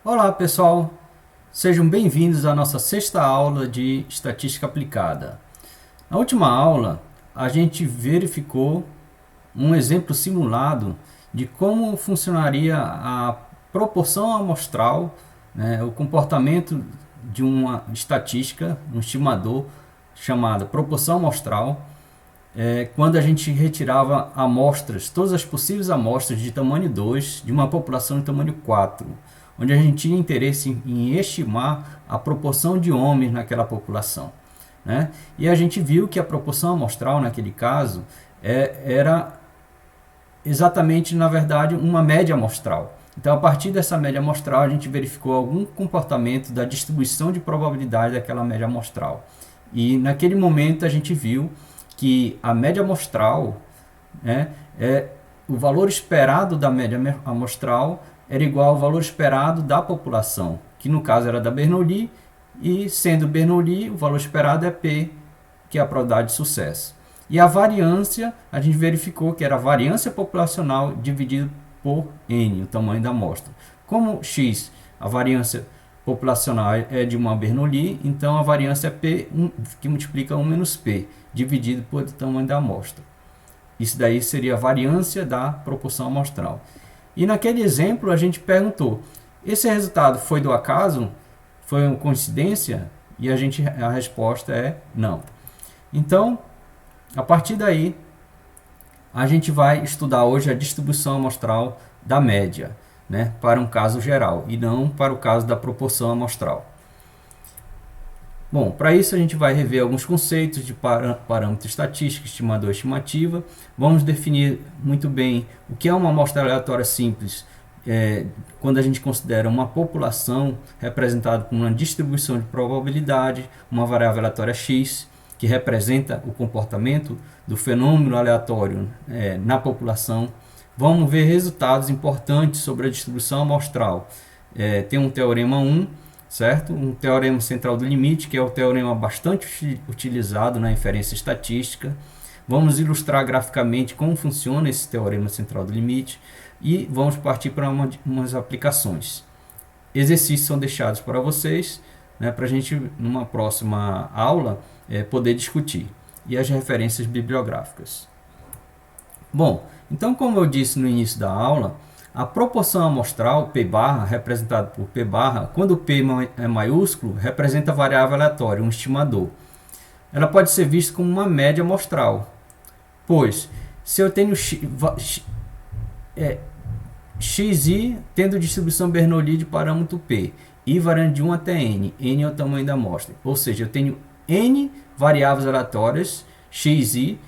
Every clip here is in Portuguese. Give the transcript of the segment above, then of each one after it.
Olá pessoal, sejam bem-vindos à nossa sexta aula de Estatística Aplicada. Na última aula, a gente verificou um exemplo simulado de como funcionaria a proporção amostral, né, o comportamento de uma estatística, um estimador chamado proporção amostral, quando a gente retirava amostras, todas as possíveis amostras de tamanho 2 de uma população de tamanho 4, onde a gente tinha interesse em estimar a proporção de homens naquela população, né? E a gente viu que a proporção amostral naquele caso era exatamente, na verdade, uma média amostral. Então, a partir dessa média amostral, a gente verificou algum comportamento da distribuição de probabilidade daquela média amostral. E naquele momento a gente viu que a média amostral, né, o valor esperado da média amostral era igual ao valor esperado da população, que no caso era da Bernoulli, e sendo Bernoulli, o valor esperado é P, que é a probabilidade de sucesso. E a variância, a gente verificou que era a variância populacional dividido por N, o tamanho da amostra. Como X, a variância populacional é de uma Bernoulli, então a variância é P, que multiplica 1 menos P, dividido por tamanho da amostra. Isso daí seria a variância da proporção amostral. E naquele exemplo a gente perguntou, esse resultado foi do acaso? Foi uma coincidência? E a resposta é não. Então, a partir daí, a gente vai estudar hoje a distribuição amostral da média, né, para um caso geral e não para o caso da proporção amostral. Bom, para isso a gente vai rever alguns conceitos de parâmetro estatístico, estimador e estimativa. Vamos definir muito bem o que é uma amostra aleatória simples, quando a gente considera uma população representada por uma distribuição de probabilidade, uma variável aleatória x, que representa o comportamento do fenômeno aleatório na população. Vamos ver resultados importantes sobre a distribuição amostral. Tem um teorema 1, certo? Um teorema central do limite, que é o teorema bastante utilizado na inferência estatística. Vamos ilustrar graficamente como funciona esse teorema central do limite e vamos partir para umas aplicações. Exercícios são deixados para vocês, né, para a gente, numa próxima aula, poder discutir. E as referências bibliográficas. Bom, então como eu disse no início da aula, a proporção amostral, P barra, representada por P barra, quando P é maiúsculo, representa a variável aleatória, um estimador. Ela pode ser vista como uma média amostral, pois se eu tenho xi tendo distribuição Bernoulli de parâmetro P, i variando de 1 até n, n é o tamanho da amostra, ou seja, eu tenho n variáveis aleatórias, xi,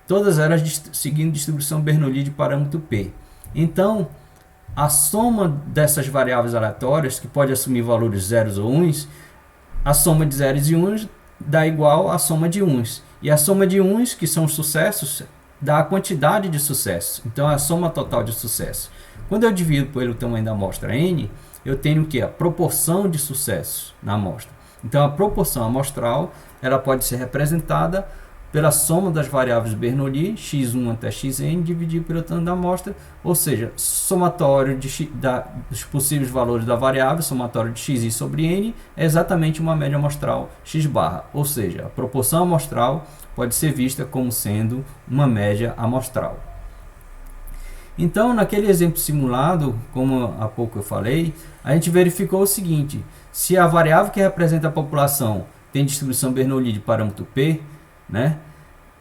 todas elas seguindo distribuição Bernoulli de parâmetro P. Então, a soma dessas variáveis aleatórias, que pode assumir valores zeros ou uns, a soma de zeros e uns dá igual à soma de uns. E a soma de uns, que são os sucessos, dá a quantidade de sucessos. Então, é a soma total de sucessos. Quando eu divido pelo tamanho da amostra n, eu tenho o que? A proporção de sucessos na amostra. Então, a proporção amostral ela pode ser representada pela soma das variáveis Bernoulli, x1 até xn, dividido pelo tamanho da amostra, ou seja, somatório dos possíveis valores da variável, somatório de xi sobre n, é exatamente uma média amostral x barra, ou seja, a proporção amostral pode ser vista como sendo uma média amostral. Então, naquele exemplo simulado, como há pouco eu falei, a gente verificou o seguinte, se a variável que representa a população tem distribuição Bernoulli de parâmetro P, né,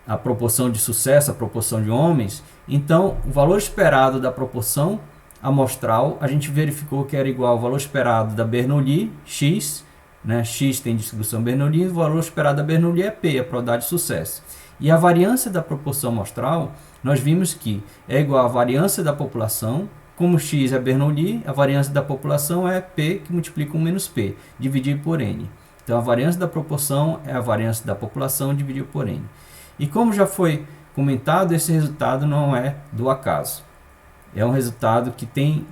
a proporção de sucesso, a proporção de homens, então o valor esperado da proporção amostral, a gente verificou que era igual ao valor esperado da Bernoulli, x, né, x tem distribuição Bernoulli, o valor esperado da Bernoulli é P, a probabilidade de sucesso. E a variância da proporção amostral, nós vimos que é igual à variância da população, como x é Bernoulli, a variância da população é P, que multiplica 1 menos P, dividido por N. Então, a variância da proporção é a variância da população dividido por N. E como já foi comentado, esse resultado não é do acaso. É um resultado que tem,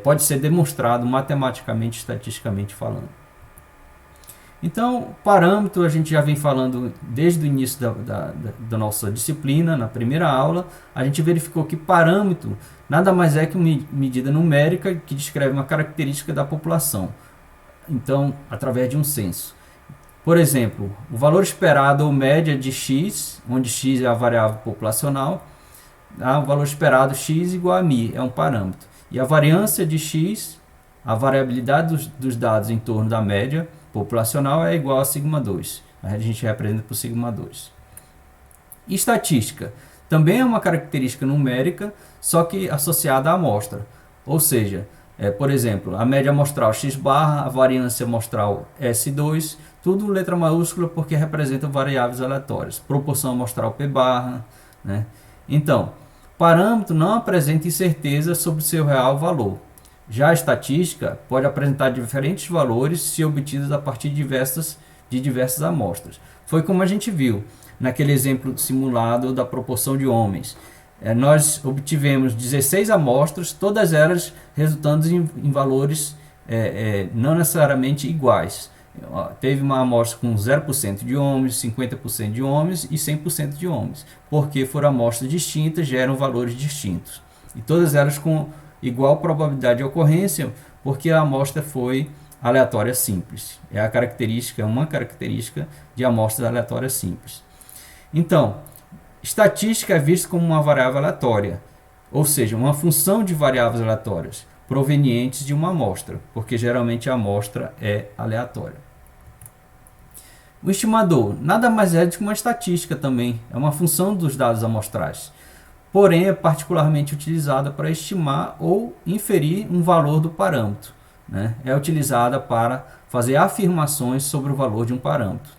pode ser demonstrado matematicamente, estatisticamente falando. Então, parâmetro a gente já vem falando desde o início da nossa disciplina, na primeira aula, a gente verificou que parâmetro nada mais é que uma medida numérica que descreve uma característica da população, então, através de um censo. Por exemplo, o valor esperado ou média de x, onde x é a variável populacional, o valor esperado x igual a μ, é um parâmetro. E a variância de x, a variabilidade dos dados em torno da média populacional é igual a σ2. A gente representa por σ2. Estatística também é uma característica numérica, só que associada à amostra. Ou seja, por exemplo, a média amostral x barra, a variância amostral S2, tudo letra maiúscula porque representa variáveis aleatórias. Proporção amostral P barra, né? Então, parâmetro não apresenta incerteza sobre seu real valor. Já a estatística pode apresentar diferentes valores se obtidos a partir de diversas amostras. Foi como a gente viu naquele exemplo simulado da proporção de homens. Nós obtivemos 16 amostras, todas elas resultando em valores não necessariamente iguais. Teve uma amostra com 0% de homens, 50% de homens e 100% de homens, porque foram amostras distintas, geram valores distintos. E todas elas com igual probabilidade de ocorrência, porque a amostra foi aleatória simples. É uma característica de amostras aleatórias simples. Então, estatística é vista como uma variável aleatória, ou seja, uma função de variáveis aleatórias provenientes de uma amostra, porque geralmente a amostra é aleatória. O estimador nada mais é do que uma estatística também, é uma função dos dados amostrais, porém é particularmente utilizada para estimar ou inferir um valor do parâmetro, né? É utilizada para fazer afirmações sobre o valor de um parâmetro,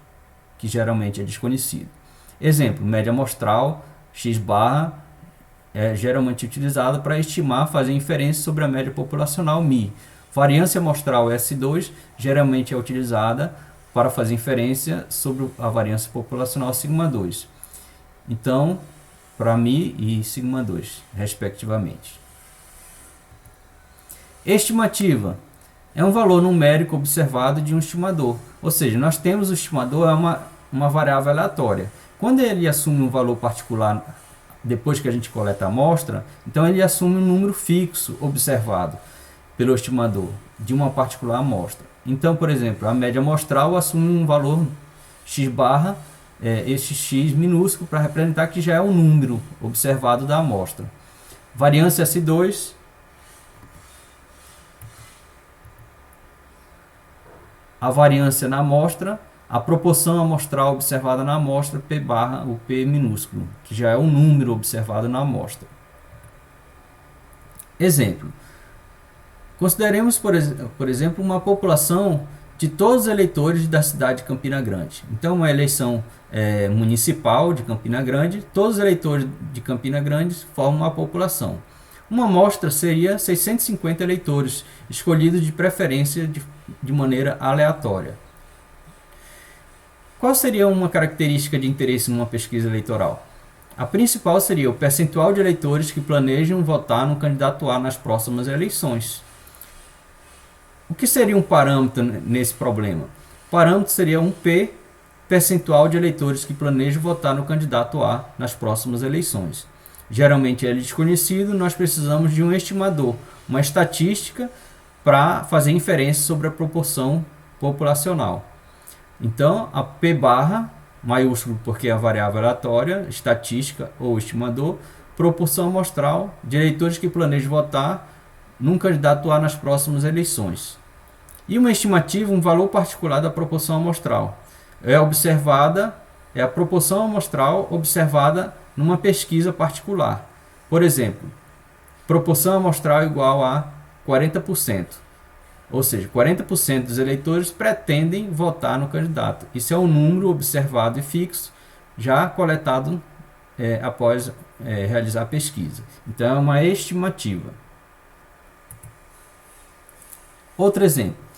que geralmente é desconhecido. Exemplo, média amostral x barra é geralmente utilizada para estimar, fazer inferência sobre a média populacional μ. Variância amostral S2 geralmente é utilizada para fazer inferência sobre a variância populacional σ2. Então, para μ e σ2, respectivamente. Estimativa é um valor numérico observado de um estimador. Ou seja, nós temos o estimador, é uma variável aleatória. Quando ele assume um valor particular, depois que a gente coleta a amostra, então ele assume um número fixo observado pelo estimador de uma particular amostra. Então, por exemplo, a média amostral assume um valor x barra, este x minúsculo, para representar que já é um número observado da amostra. Variância S2, a variância na amostra, a proporção amostral observada na amostra, P barra, o P minúsculo, que já é um número observado na amostra. Exemplo. Consideremos, por exemplo, uma população de todos os eleitores da cidade de Campina Grande. Então, uma eleição municipal de Campina Grande, todos os eleitores de Campina Grande formam uma população. Uma amostra seria 650 eleitores, escolhidos de preferência de maneira aleatória. Qual seria uma característica de interesse numa pesquisa eleitoral? A principal seria o percentual de eleitores que planejam votar no candidato A nas próximas eleições. O que seria um parâmetro nesse problema? O parâmetro seria um P, percentual de eleitores que planejam votar no candidato A nas próximas eleições. Geralmente ele é desconhecido, nós precisamos de um estimador, uma estatística para fazer inferência sobre a proporção populacional. Então, a P barra, maiúsculo porque é a variável aleatória, estatística ou estimador, proporção amostral de eleitores que planejam votar num candidato A nas próximas eleições. E uma estimativa, um valor particular da proporção amostral. É a proporção amostral observada numa pesquisa particular. Por exemplo, proporção amostral igual a 40%. Ou seja, 40% dos eleitores pretendem votar no candidato. Isso é um número observado e fixo, já coletado após realizar a pesquisa. Então, é uma estimativa. Outro exemplo.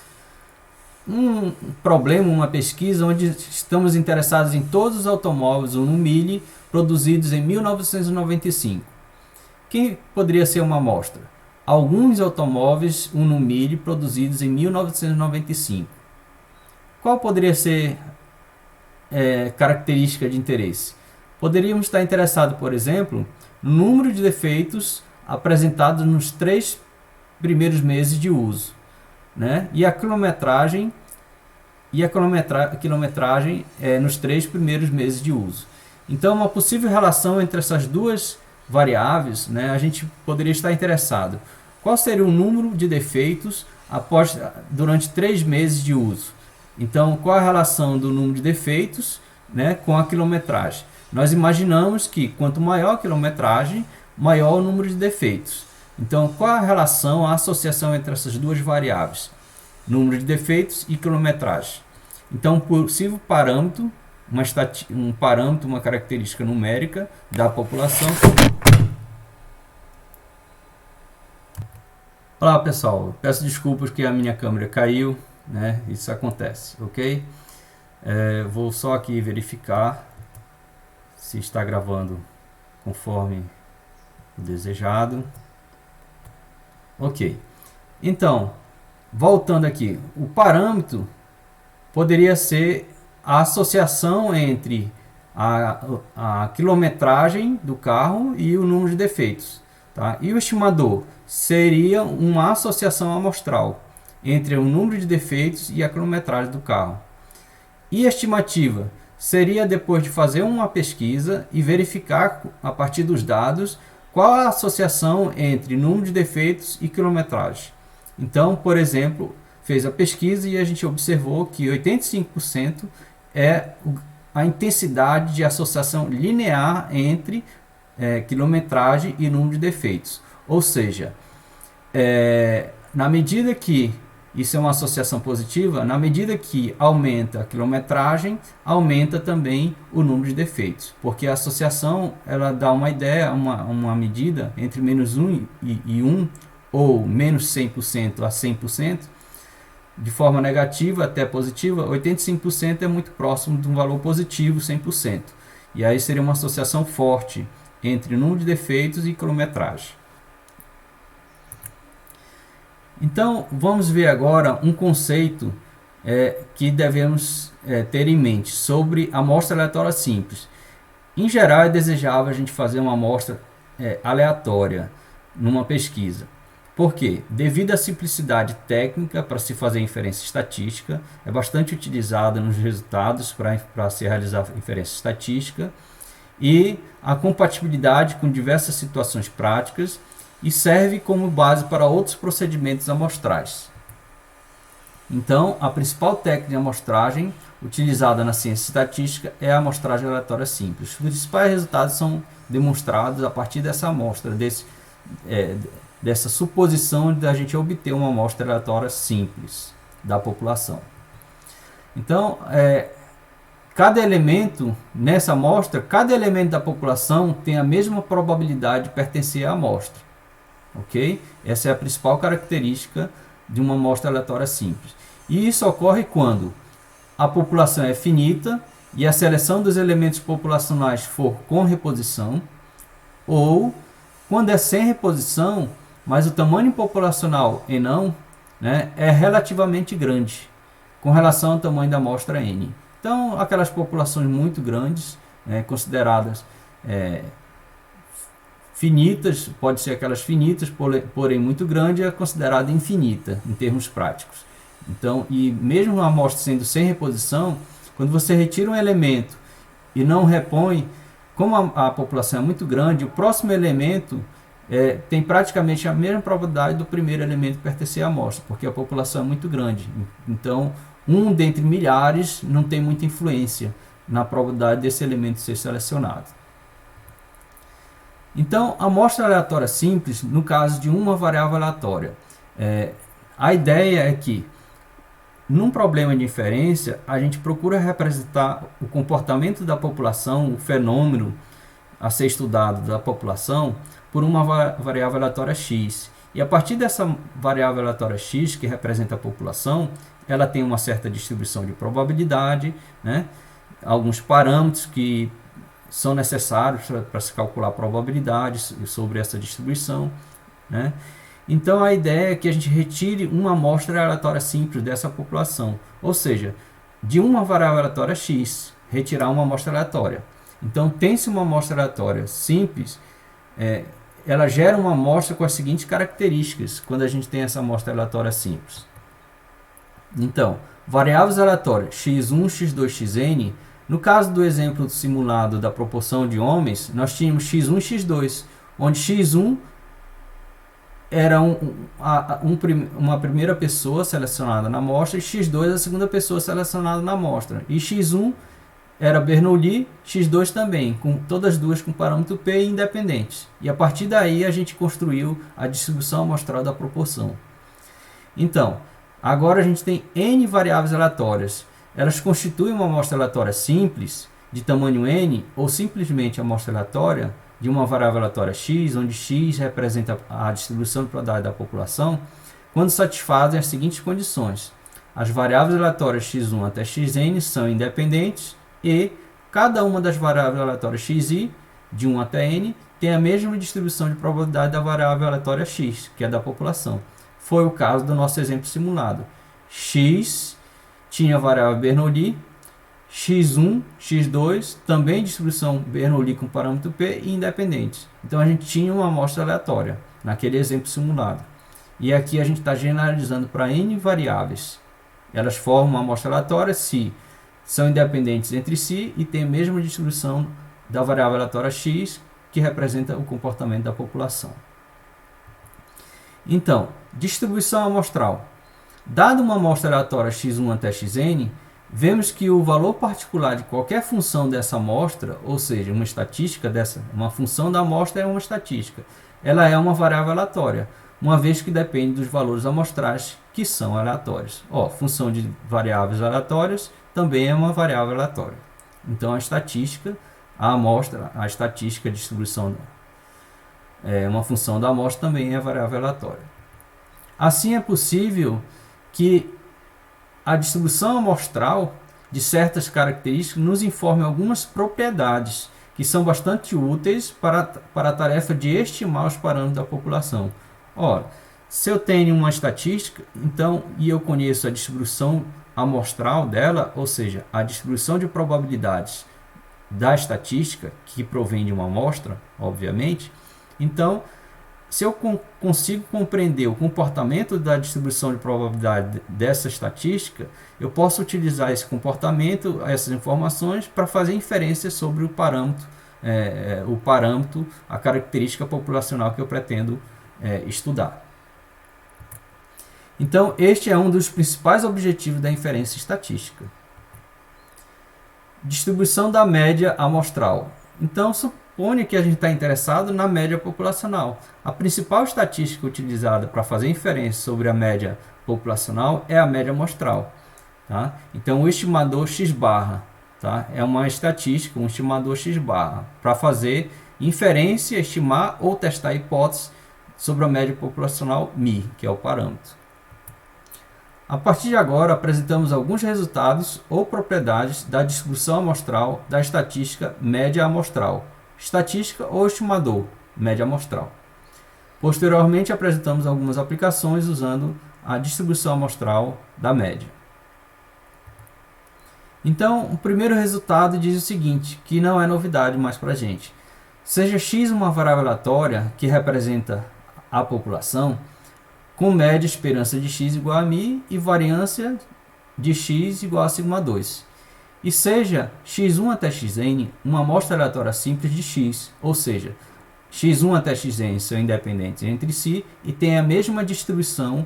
Um problema, uma pesquisa onde estamos interessados em todos os automóveis ou no milho produzidos em 1995. Quem poderia ser uma amostra? Alguns automóveis Uno Mille produzidos em 1995. qual poderia ser característica de interesse? Poderíamos estar interessados, por exemplo, no número de defeitos apresentados nos 3 primeiros meses de uso, né? E a quilometragem nos 3 primeiros meses de uso. Então, uma possível relação entre essas duas variáveis, né, a gente poderia estar interessado. Qual seria o número de defeitos durante 3 meses de uso? Então, qual a relação do número de defeitos, né, com a quilometragem? Nós imaginamos que quanto maior a quilometragem, maior o número de defeitos. Então, qual a relação, a associação entre essas duas variáveis? Número de defeitos e quilometragem. Então, um possível parâmetro, uma característica numérica da população. Olá pessoal, peço desculpas que a minha câmera caiu, né? Isso acontece, ok? Vou só aqui verificar se está gravando conforme o desejado. Ok, então, voltando aqui, o parâmetro poderia ser a associação entre a quilometragem do carro e o número de defeitos, tá? E o estimador seria uma associação amostral entre o número de defeitos e a quilometragem do carro. E a estimativa seria depois de fazer uma pesquisa e verificar a partir dos dados qual a associação entre número de defeitos e quilometragem. Então, por exemplo, fez a pesquisa e a gente observou que 85% é a intensidade de associação linear entre quilometragem e número de defeitos. Ou seja, na medida que isso é uma associação positiva, na medida que aumenta a quilometragem, aumenta também o número de defeitos. Porque a associação ela dá uma ideia, uma medida entre menos 1 e 1, ou menos 100% a 100%, de forma negativa até positiva, 85% é muito próximo de um valor positivo, 100%. E aí seria uma associação forte entre número de defeitos e quilometragem. Então, vamos ver agora um conceito que devemos ter em mente sobre a amostra aleatória simples. Em geral, é desejável a gente fazer uma amostra aleatória numa pesquisa. Por quê? Devido à simplicidade técnica para se fazer inferência estatística, é bastante utilizada nos resultados para se realizar inferência estatística, e a compatibilidade com diversas situações práticas, e serve como base para outros procedimentos amostrais. Então, a principal técnica de amostragem utilizada na ciência estatística é a amostragem aleatória simples. Os principais resultados são demonstrados a partir dessa amostra, dessa suposição de a gente obter uma amostra aleatória simples da população. Então, cada elemento nessa amostra, cada elemento da população tem a mesma probabilidade de pertencer à amostra. Ok? Essa é a principal característica de uma amostra aleatória simples. E isso ocorre quando a população é finita e a seleção dos elementos populacionais for com reposição, ou quando é sem reposição, mas o tamanho populacional em não, né, é relativamente grande com relação ao tamanho da amostra N. Então, aquelas populações muito grandes, consideradas finitas, pode ser aquelas finitas, porém muito grande, é considerada infinita em termos práticos. Então, e mesmo a amostra sendo sem reposição, quando você retira um elemento e não repõe, como a população é muito grande, o próximo elemento tem praticamente a mesma probabilidade do primeiro elemento pertencer à amostra, porque a população é muito grande. Então, um dentre milhares não tem muita influência na probabilidade desse elemento ser selecionado. Então, a amostra aleatória simples, no caso de uma variável aleatória, a ideia é que, num problema de inferência, a gente procura representar o comportamento da população, o fenômeno a ser estudado da população, por uma variável aleatória x. E a partir dessa variável aleatória x, que representa a população, ela tem uma certa distribuição de probabilidade, né? Alguns parâmetros que são necessários para se calcular probabilidades sobre essa distribuição, né? Então, a ideia é que a gente retire uma amostra aleatória simples dessa população. Ou seja, de uma variável aleatória x, retirar uma amostra aleatória. Então, tem-se uma amostra aleatória simples, ela gera uma amostra com as seguintes características, quando a gente tem essa amostra aleatória simples. Então, variáveis aleatórias x1, x2, xn, no caso do exemplo simulado da proporção de homens, nós tínhamos x1 e x2, onde x1 era uma primeira pessoa selecionada na amostra e x2 a segunda pessoa selecionada na amostra. E x1 era Bernoulli, x2 também, com todas as duas com parâmetro P independentes. E a partir daí a gente construiu a distribuição amostral da proporção. Então, agora a gente tem N variáveis aleatórias. Elas constituem uma amostra aleatória simples, de tamanho N, ou simplesmente amostra aleatória, de uma variável aleatória x, onde x representa a distribuição de probabilidade da população, quando satisfazem as seguintes condições. As variáveis aleatórias x1 até xn são independentes e cada uma das variáveis aleatórias xi, de 1 até n, tem a mesma distribuição de probabilidade da variável aleatória x, que é da população. Foi o caso do nosso exemplo simulado. X tinha a variável Bernoulli, x1, x2, também distribuição Bernoulli com parâmetro P e independentes. Então a gente tinha uma amostra aleatória naquele exemplo simulado. E aqui a gente está generalizando para N variáveis. Elas formam uma amostra aleatória se são independentes entre si e têm a mesma distribuição da variável aleatória x, que representa o comportamento da população. Então, distribuição amostral. Dada uma amostra aleatória x1 até xn, vemos que o valor particular de qualquer função dessa amostra, ou seja, uma estatística uma função da amostra é uma estatística, ela é uma variável aleatória, uma vez que depende dos valores amostrais que são aleatórios. Função de variáveis aleatórias também é uma variável aleatória. Então a estatística, a estatística de distribuição uma função da amostra também é variável aleatória. Assim é possível que a distribuição amostral de certas características nos informe algumas propriedades que são bastante úteis para a tarefa de estimar os parâmetros da população. Se eu tenho uma estatística, e eu conheço a distribuição amostral dela, ou seja, a distribuição de probabilidades da estatística, que provém de uma amostra, obviamente, então, se eu consigo compreender o comportamento da distribuição de probabilidade dessa estatística, eu posso utilizar esse comportamento, essas informações, para fazer inferências sobre o parâmetro, a característica populacional que eu pretendo estudar. Então, este é um dos principais objetivos da inferência estatística. Distribuição da média amostral. Então, suponha que a gente está interessado na média populacional. A principal estatística utilizada para fazer inferência sobre a média populacional é a média amostral. Tá? Então, o estimador x-barra, tá? É uma estatística, um estimador x-barra, para fazer inferência, estimar ou testar a hipótese sobre a média populacional μ, que é o parâmetro. A partir de agora, apresentamos alguns resultados ou propriedades da distribuição amostral da estatística média amostral, estatística ou estimador, média amostral. Posteriormente, apresentamos algumas aplicações usando a distribuição amostral da média. Então, o primeiro resultado diz o seguinte, que não é novidade mais para a gente. Seja x uma variável aleatória que representa a população, com média esperança de x igual a μ e variância de x igual a σ2. E seja x1 até xn uma amostra aleatória simples de x, ou seja, x1 até xn são independentes entre si e têm a mesma distribuição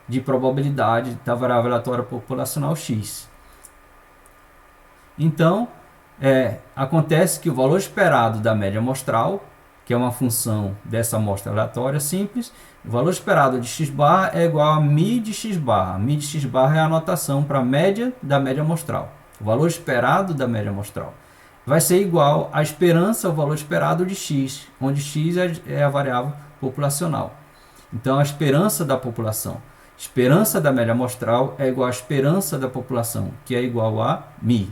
de probabilidade da variável aleatória populacional x. Então, acontece que o valor esperado da média amostral, que é uma função dessa amostra aleatória simples, o valor esperado de x-barra é igual a μ de x-barra. μ de x-barra é a anotação para a média da média amostral. O valor esperado da média amostral vai ser igual à esperança ao valor esperado de x, onde x é a variável populacional. Então, a esperança da população, esperança da média amostral é igual à esperança da população, que é igual a μ.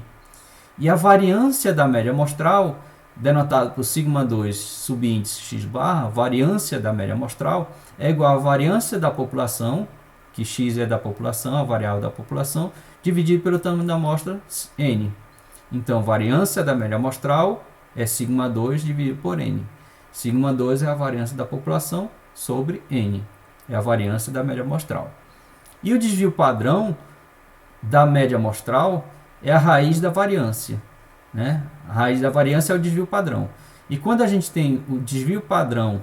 E a variância da média amostral, denotado por σ2 subíndice x-barra, variância da média amostral, é igual à variância da população, que x é da população, a variável da população, dividido pelo tamanho da amostra n. Então, variância da média amostral é σ2 dividido por n. σ2 é a variância da população sobre n. É a variância da média amostral. E o desvio padrão da média amostral é a raiz da variância, né? A raiz da variância é o desvio padrão. E quando a gente tem o desvio padrão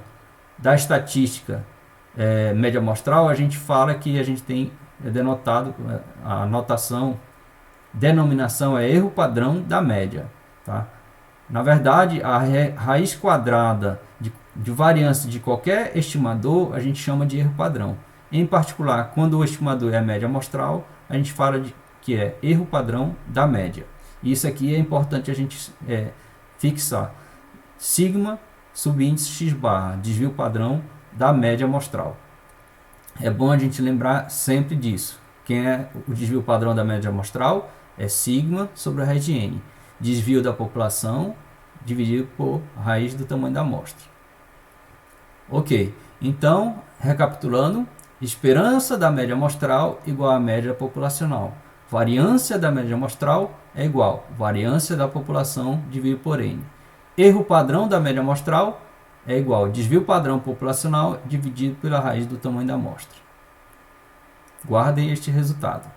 da estatística média amostral, a gente fala que a gente tem denotado, a notação, denominação é erro padrão da média. Tá? Na verdade, a raiz quadrada de variância de qualquer estimador, a gente chama de erro padrão. Em particular, quando o estimador é a média amostral, a gente fala que é erro padrão da média. Isso aqui é importante a gente fixar. Sigma, subíndice x barra, desvio padrão da média amostral. É bom a gente lembrar sempre disso. Quem é o desvio padrão da média amostral? É sigma sobre a raiz de n. Desvio da população dividido por raiz do tamanho da amostra. Ok, então, recapitulando, esperança da média amostral igual a média populacional. Variância da média amostral é igual a variância da população dividido por n. Erro padrão da média amostral é igual a desvio padrão populacional dividido pela raiz do tamanho da amostra. Guardem este resultado.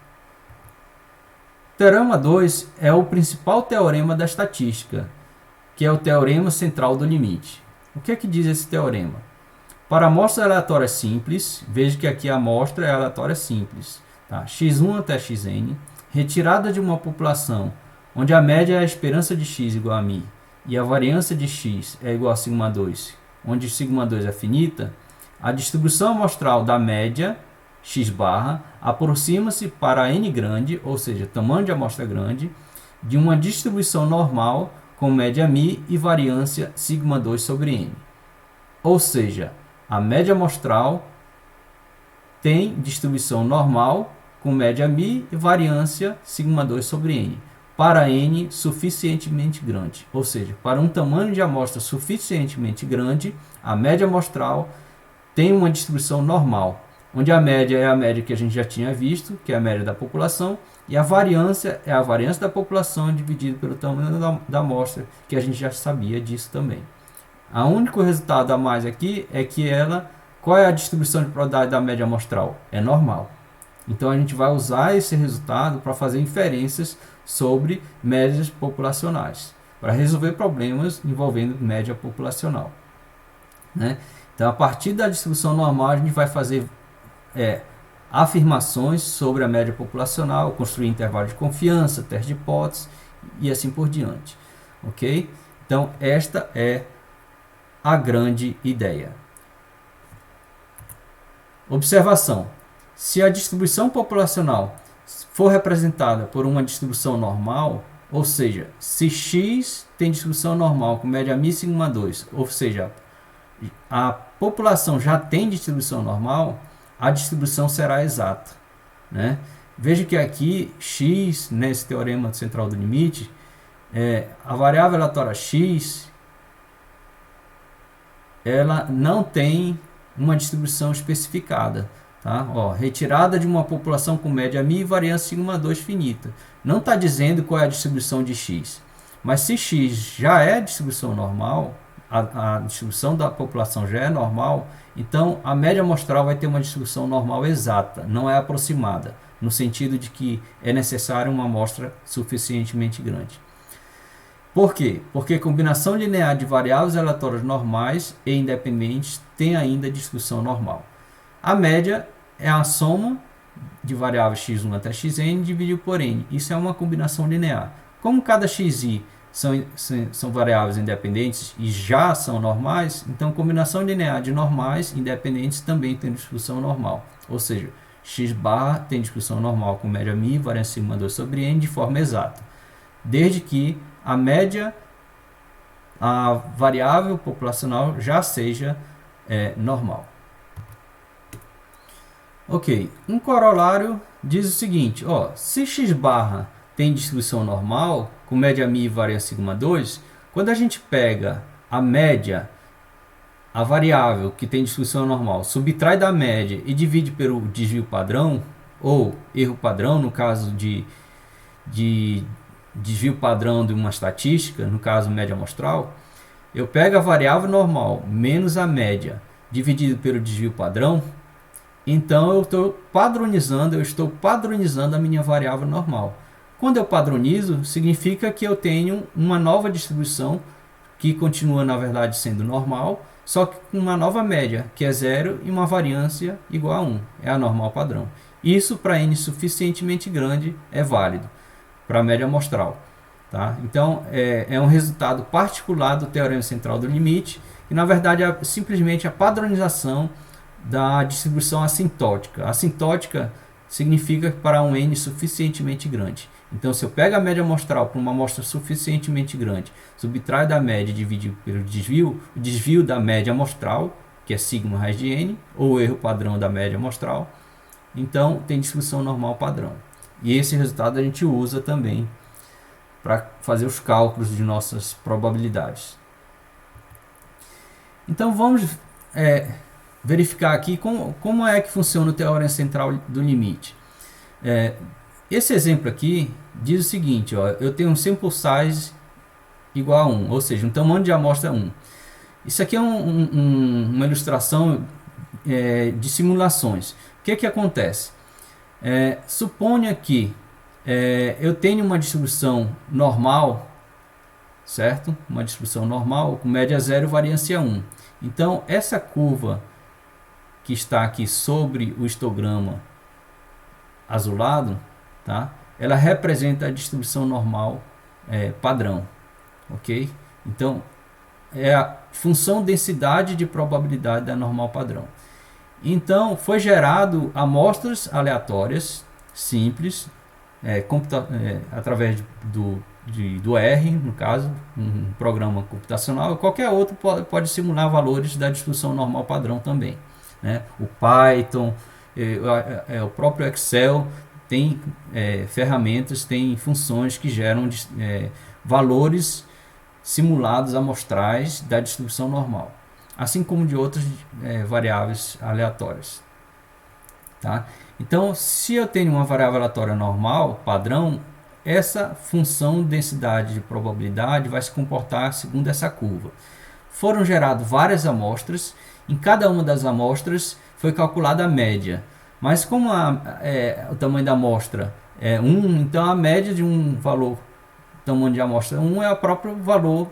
Teorema 2 é o principal teorema da estatística, que é o teorema central do limite. O que é que diz esse teorema? Para amostras aleatórias simples, veja que aqui a amostra é aleatória simples, tá? x1 até xn, retirada de uma população onde a média é a esperança de x igual a μ e a variância de x é igual a σ2, onde σ2 é finita, a distribuição amostral da média x barra aproxima-se para n grande, ou seja, tamanho de amostra grande, de uma distribuição normal com média μ e variância σ2 sobre n. Ou seja, a média amostral tem distribuição normal com média μ e variância σ2 sobre n, para n suficientemente grande. Ou seja, para um tamanho de amostra suficientemente grande, a média amostral tem uma distribuição normal, onde a média é a média que a gente já tinha visto, que é a média da população, e a variância é a variância da população dividida pelo tamanho da amostra, que a gente já sabia disso também. O único resultado a mais aqui é que qual é a distribuição de probabilidade da média amostral? É normal. Então a gente vai usar esse resultado para fazer inferências sobre médias populacionais, para resolver problemas envolvendo média populacional, né? Então, a partir da distribuição normal, a gente vai fazer afirmações sobre a média populacional, construir intervalo de confiança, teste de hipótese e assim por diante. Ok? Então, esta é a grande ideia. Observação: se a distribuição populacional for representada por uma distribuição normal, ou seja, se x tem distribuição normal com média μ σ2, ou seja, a população já tem distribuição normal, a distribuição será exata, né? Veja que aqui x, nesse teorema central do limite, a variável aleatória x, ela não tem uma distribuição especificada. Tá? Retirada de uma população com média μ e variância σ2 finita. Não está dizendo qual é a distribuição de x. Mas se x já é distribuição normal, a distribuição da população já é normal, então a média amostral vai ter uma distribuição normal exata, não é aproximada, no sentido de que é necessária uma amostra suficientemente grande. Por quê? Porque a combinação linear de variáveis aleatórias normais e independentes tem ainda distribuição normal. A média é a soma de variáveis x1 até xn dividido por n. Isso é uma combinação linear. Como cada xi são variáveis independentes e já são normais, então combinação linear de normais independentes também tem distribuição normal. Ou seja, x barra tem distribuição normal com média μ, variância σ2 sobre n de forma exata. Desde que a média, a variável populacional já seja normal. Ok, um corolário diz o seguinte, se x barra tem distribuição normal, com média μ e variância σ2, quando a gente pega a média, a variável que tem distribuição normal, subtrai da média e divide pelo desvio padrão, ou erro padrão, no caso de desvio padrão de uma estatística, no caso média amostral, eu pego a variável normal menos a média dividido pelo desvio padrão, então eu estou padronizando a minha variável normal. Quando eu padronizo, significa que eu tenho uma nova distribuição que continua, na verdade, sendo normal, só que com uma nova média, que é 0 e uma variância igual a 1. É a normal padrão. Isso, para n suficientemente grande, é válido para a média amostral. Tá? Então, é um resultado particular do teorema central do limite, e na verdade é simplesmente a padronização da distribuição assintótica. Assintótica significa para um n suficientemente grande. Então, se eu pego a média amostral para uma amostra suficientemente grande, subtrai da média e divide pelo desvio, o desvio da média amostral, que é sigma raiz de n, ou o erro padrão da média amostral, então tem distribuição normal padrão. E esse resultado a gente usa também para fazer os cálculos de nossas probabilidades. Então vamos verificar aqui como é que funciona o teorema central do limite. Esse exemplo aqui diz o seguinte, ó, eu tenho um sample size igual a 1, ou seja, um tamanho de amostra 1. Isso aqui é uma ilustração de simulações. O que acontece? Suponha que eu tenho uma distribuição normal, certo? Uma distribuição normal com média 0 e variância 1. Então, essa curva que está aqui sobre o histograma azulado, tá? Ela representa a distribuição normal padrão, ok? Então, é a função densidade de probabilidade da normal padrão. Então, foi gerado amostras aleatórias, simples, através do R, no caso, um programa computacional. Qualquer outro pode simular valores da distribuição normal padrão também, né? O Python, o próprio Excel tem ferramentas, tem funções que geram valores simulados amostrais da distribuição normal, assim como de outras variáveis aleatórias. Tá? Então, se eu tenho uma variável aleatória normal, padrão, essa função densidade de probabilidade vai se comportar segundo essa curva. Foram geradas várias amostras, em cada uma das amostras foi calculada a média, mas como o tamanho da amostra é 1, então a média de um valor, tamanho de amostra 1 é o próprio valor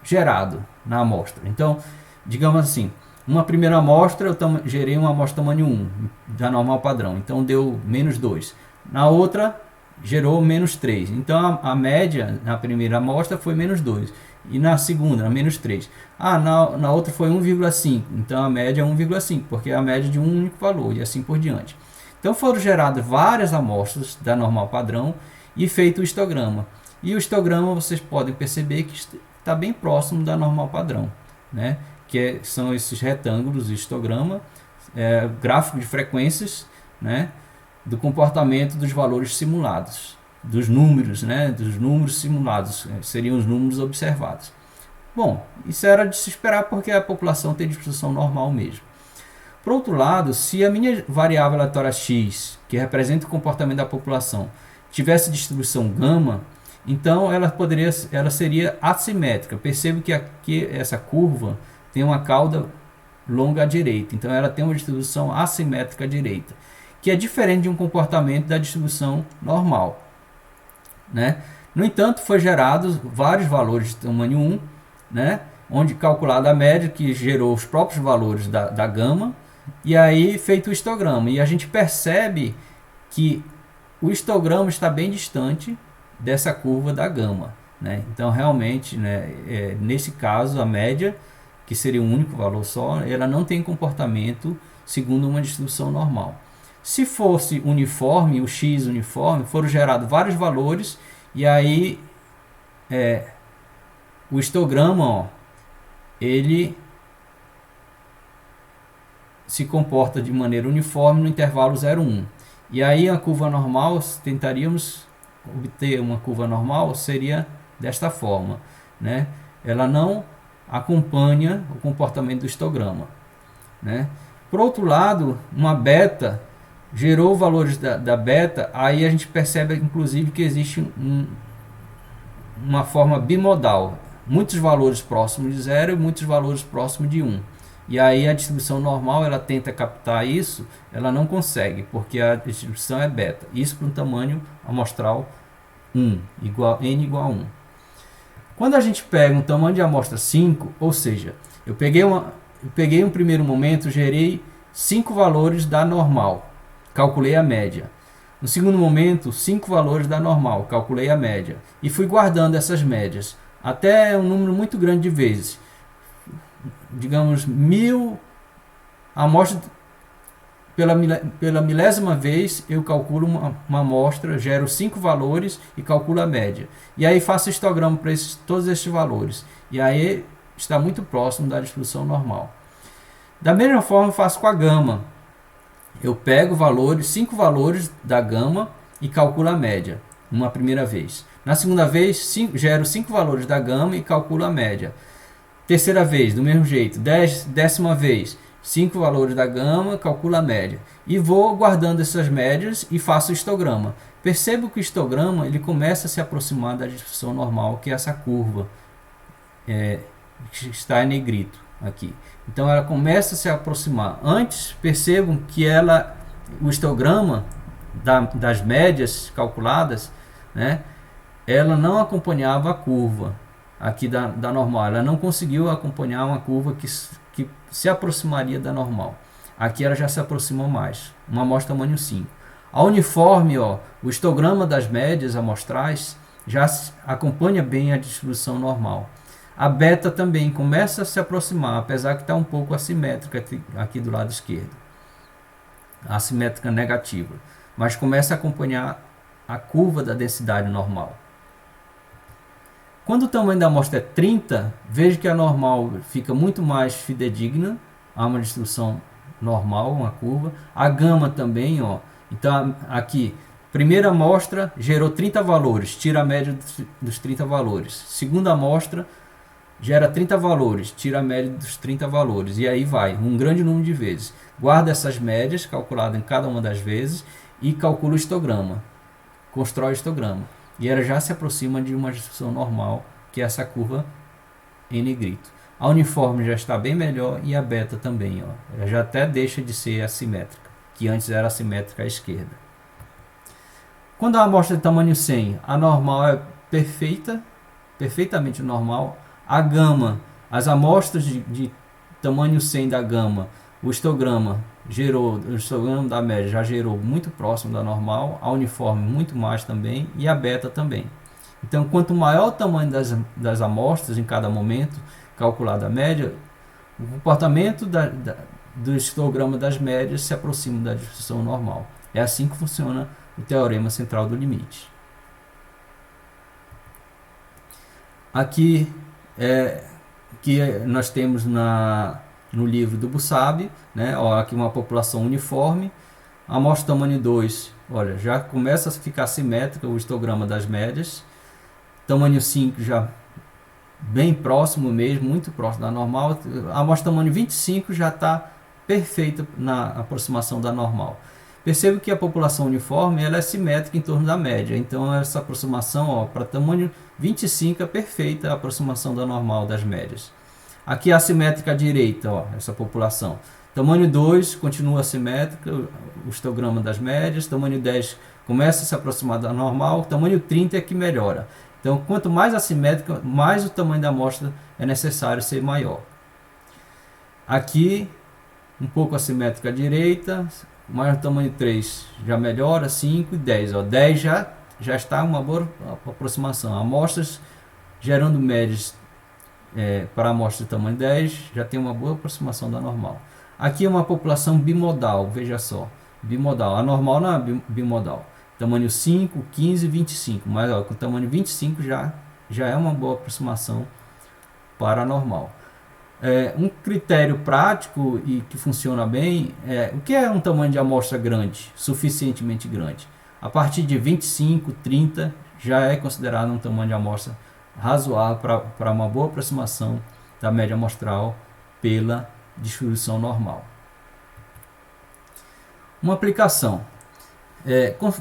gerado na amostra. Então, digamos assim, uma primeira amostra eu gerei uma amostra tamanho 1, da normal padrão, então deu menos 2. Na outra, gerou menos 3. Então, a média na primeira amostra foi menos 2. E na segunda, menos 3. Na outra foi 1,5. Então, a média é 1,5, porque é a média de um único valor, e assim por diante. Então, foram geradas várias amostras da normal padrão e feito o histograma. E o histograma, vocês podem perceber que está bem próximo da normal padrão, né? São esses retângulos, o histograma, gráfico de frequências, né? Do comportamento dos valores simulados, dos números, né? Dos números simulados, seriam os números observados. Bom, isso era de se esperar porque a população tem distribuição normal mesmo. Por outro lado, se a minha variável aleatória x, que representa o comportamento da população, tivesse distribuição gama, então ela seria assimétrica. Perceba que aqui essa curva tem uma cauda longa à direita, então ela tem uma distribuição assimétrica à direita, que é diferente de um comportamento da distribuição normal, né? No entanto, foi gerados vários valores de tamanho 1, né? Onde calculada a média, que gerou os próprios valores da gama, e aí feito o histograma. E a gente percebe que o histograma está bem distante dessa curva da gama, né? Então, realmente, né, nesse caso, a média, que seria um único valor só, ela não tem comportamento segundo uma distribuição normal. Se fosse uniforme, o x uniforme, foram gerados vários valores, e aí o histograma, ó, ele se comporta de maneira uniforme no intervalo 0, 1. E aí a curva normal, tentaríamos obter uma curva normal, seria desta forma, né? Ela não acompanha o comportamento do histograma, né? Por outro lado, uma beta gerou valores da beta, aí a gente percebe inclusive que existe uma forma bimodal, muitos valores próximos de zero e muitos valores próximos de 1. E aí a distribuição normal, ela tenta captar isso, ela não consegue, porque a distribuição é beta. Isso para um tamanho amostral 1, n igual a 1. Quando a gente pega um tamanho de amostra 5, ou seja, eu peguei um primeiro momento, gerei 5 valores da normal, calculei a média. No segundo momento, 5 valores da normal, calculei a média. E fui guardando essas médias até um número muito grande de vezes. Digamos, 1000 amostras. Pela milésima vez, eu calculo uma amostra, gero 5 valores e calculo a média. E aí faço histograma para todos esses valores. E aí está muito próximo da distribuição normal. Da mesma forma, eu faço com a gama. Eu pego 5 valores da gama e calculo a média, uma primeira vez. Na segunda vez, gero 5 valores da gama e calculo a média. Terceira vez, do mesmo jeito. Décima vez, 5 valores da gama, calculo a média. E vou guardando essas médias e faço o histograma. Percebo que o histograma ele começa a se aproximar da distribuição normal, que é essa curva, que está em negrito aqui. Então ela começa a se aproximar. Antes, percebam que o histograma das médias calculadas, né, ela não acompanhava a curva aqui da normal. Ela não conseguiu acompanhar uma curva que se aproximaria da normal. Aqui ela já se aproximou mais. Uma amostra tamanho 5. A uniforme, o histograma das médias amostrais já acompanha bem a distribuição normal. A beta também começa a se aproximar, apesar que está um pouco assimétrica aqui do lado esquerdo. Assimétrica negativa. Mas começa a acompanhar a curva da densidade normal. Quando o tamanho da amostra é 30, veja que a normal fica muito mais fidedigna. Há uma distribuição normal, uma curva. A gama também, então aqui, primeira amostra gerou 30 valores, tira a média dos 30 valores. Segunda amostra gera 30 valores, tira a média dos 30 valores. E aí vai, um grande número de vezes. Guarda essas médias, calculadas em cada uma das vezes, e calcula o histograma. Constrói o histograma. E ela já se aproxima de uma distribuição normal, que é essa curva em negrito. A uniforme já está bem melhor e a beta também. Ela já até deixa de ser assimétrica, que antes era assimétrica à esquerda. Quando a amostra de tamanho 100, a normal é perfeitamente normal. A gama, as amostras de tamanho 100 da gama, o histograma da média já gerou muito próximo da normal, a uniforme muito mais também e a beta também. Então, quanto maior o tamanho das amostras em cada momento, calculada a média, o comportamento do histograma das médias se aproxima da distribuição normal. É assim que funciona o teorema central do limite. Aqui que nós temos no livro do Busabe, né? Aqui uma população uniforme. A amostra tamanho 2, olha, já começa a ficar simétrica o histograma das médias. Tamanho 5 já bem próximo mesmo, muito próximo da normal. A amostra tamanho 25 já está perfeita na aproximação da normal. Perceba que a população uniforme ela é simétrica em torno da média. Então essa aproximação para tamanho 25 é perfeita a aproximação da normal das médias. Aqui a assimétrica à direita, essa população. Tamanho 2 continua assimétrica, o histograma das médias. Tamanho 10 começa a se aproximar da normal. Tamanho 30 é que melhora. Então, quanto mais assimétrica, mais o tamanho da amostra é necessário ser maior. Aqui, um pouco assimétrica à direita, mais o tamanho 3 já melhora, 5 e 10. 10 já está uma boa aproximação. Amostras gerando médias para a amostra de tamanho 10 já tem uma boa aproximação da normal. Aqui é uma população bimodal, veja só, bimodal. A normal não é bimodal. Tamanho 5, 15 e 25, mas com o tamanho 25 já é uma boa aproximação para a normal. Um critério prático e que funciona bem o que é um tamanho de amostra grande, suficientemente grande? A partir de 25, 30 já é considerado um tamanho de amostra razoável para uma boa aproximação da média amostral pela distribuição normal. Uma aplicação.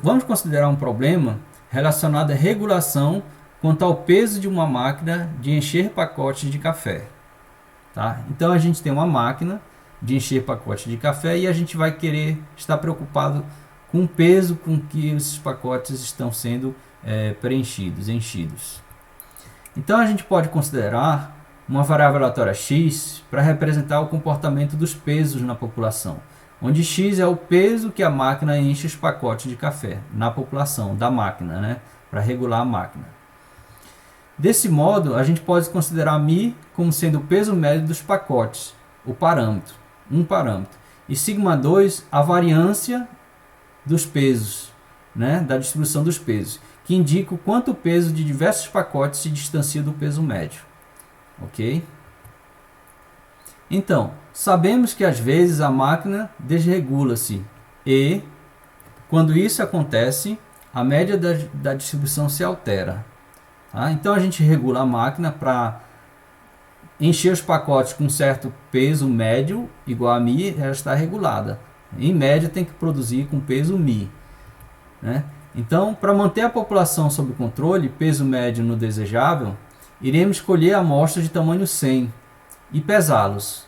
Vamos considerar um problema relacionado à regulação quanto ao peso de uma máquina de encher pacotes de café. Tá? Então a gente tem uma máquina de encher pacotes de café e a gente vai querer estar preocupado com o peso com que esses pacotes estão sendo enchidos. Então a gente pode considerar uma variável aleatória x para representar o comportamento dos pesos na população, onde x é o peso que a máquina enche os pacotes de café na população da máquina, né, para regular a máquina. Desse modo, a gente pode considerar μ como sendo o peso médio dos pacotes, um parâmetro, e σ2 a variância dos pesos, né, da distribuição dos pesos, que indica o quanto o peso de diversos pacotes se distancia do peso médio. Ok? Então, sabemos que às vezes a máquina desregula-se e, quando isso acontece, a média da distribuição se altera. Tá? Então a gente regula a máquina para encher os pacotes com certo peso médio igual a μ, ela está regulada. Em média tem que produzir com peso μ. Né? Então, para manter a população sob controle, peso médio no desejável, iremos escolher amostras de tamanho 100 e pesá-los,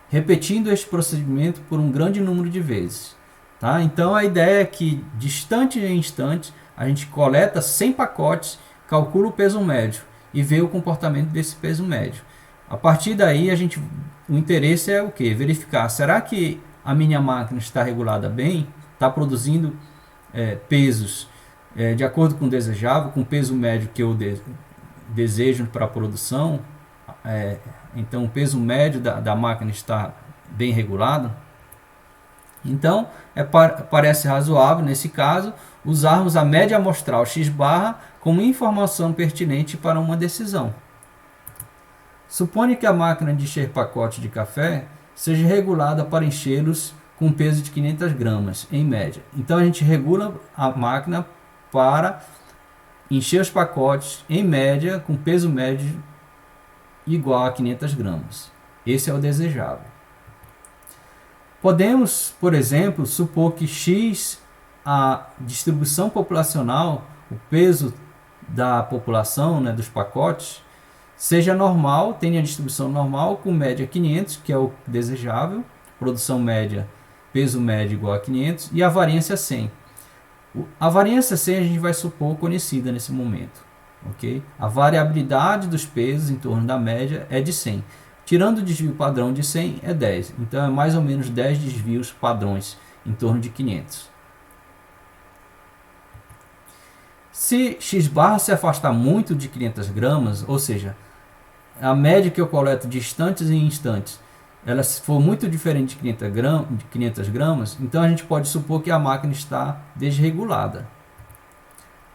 repetindo este procedimento por um grande número de vezes. Tá? Então a ideia é que, de instante em instante, a gente coleta 100 pacotes, calcula o peso médio e vê o comportamento desse peso médio. A partir daí, o interesse é o quê? Verificar, será que a minha máquina está regulada bem? Está produzindo pesos de acordo com o desejável, com o peso médio que eu desejo para a produção? Então o peso médio da máquina está bem regulado? Então parece razoável, nesse caso, usarmos a média amostral x barra como informação pertinente para uma decisão. Suponha que a máquina de encher pacote de café seja regulada para enchê-los com peso de 500 gramas, em média. Então a gente regula a máquina para encher os pacotes, em média, com peso médio igual a 500 gramas. Esse é o desejável. Podemos, por exemplo, supor que x, a distribuição populacional, o peso da população, né, dos pacotes, seja normal, tenha distribuição normal com média 500, que é o desejável, produção média, peso médio igual a 500, e a variância 100. A variância 100 a gente vai supor conhecida nesse momento. Okay? A variabilidade dos pesos em torno da média é de 100. Tirando o desvio padrão de 100 é 10. Então é mais ou menos 10 desvios padrões em torno de 500. Se x barra se afastar muito de 500 gramas, ou seja, a média que eu coleto de instantes em instantes, ela se for muito diferente de 500 gramas, então a gente pode supor que a máquina está desregulada.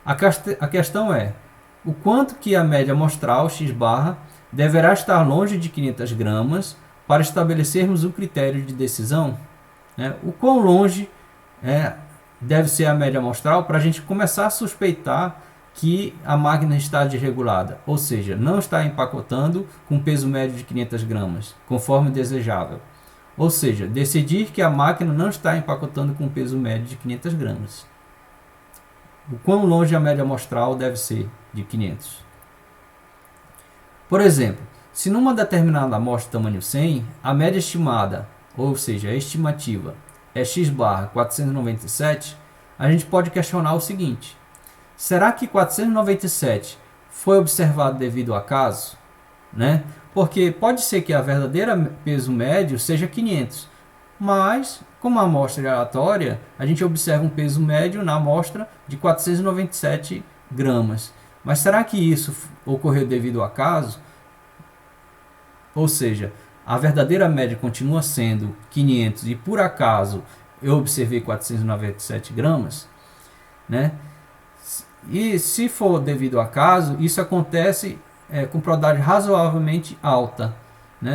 A questão é, o quanto que a média amostral x barra deverá estar longe de 500 gramas para estabelecermos o critério de decisão? O quão longe deve ser a média amostral para a gente começar a suspeitar que a máquina está desregulada, ou seja, não está empacotando com peso médio de 500 gramas, conforme desejável. Ou seja, decidir que a máquina não está empacotando com peso médio de 500 gramas. O quão longe a média amostral deve ser de 500? Por exemplo, se numa determinada amostra de tamanho 100, a média estimada, ou seja, a estimativa, é x barra 497, a gente pode questionar o seguinte: será que 497 foi observado devido ao acaso? Porque pode ser que a verdadeira peso médio seja 500, mas como a amostra é aleatória, a gente observa um peso médio na amostra de 497 gramas. Mas será que isso ocorreu devido ao acaso? Ou seja, a verdadeira média continua sendo 500 e por acaso eu observei 497 gramas? E se for devido ao acaso, isso acontece com probabilidade razoavelmente alta.